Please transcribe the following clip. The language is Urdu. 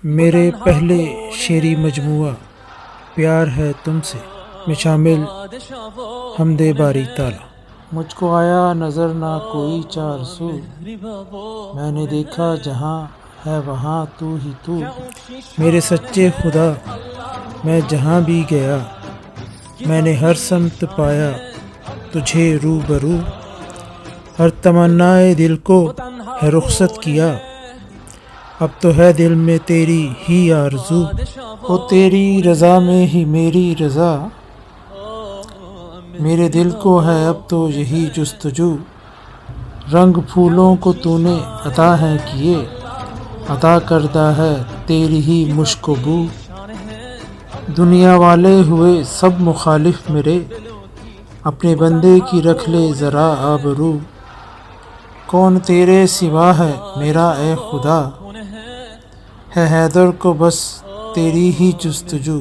میرے پہلے شعری مجموعہ پیار ہے تم سے میں شامل حمد باری تعالی۔ مجھ کو آیا نظر نہ کوئی چار سو، میں نے دیکھا جہاں ہے وہاں تو ہی تو۔ میرے سچے خدا میں جہاں بھی گیا، میں نے ہر سمت پایا تجھے روبرو۔ ہر تمنائے دل کو ہے رخصت کیا، اب تو ہے دل میں تیری ہی آرزو۔ ہو تیری رضا میں ہی میری رضا، میرے دل کو ہے اب تو یہی جستجو۔ رنگ پھولوں کو تو نے عطا ہے کیے، عطا کردہ ہے تیری ہی مشک و بو۔ دنیا والے ہوئے سب مخالف میرے، اپنے بندے کی رکھ لے ذرا آبرو۔ کون تیرے سوا ہے میرا اے خدا، ہے حیدر کو بس تیری ہی جستجو۔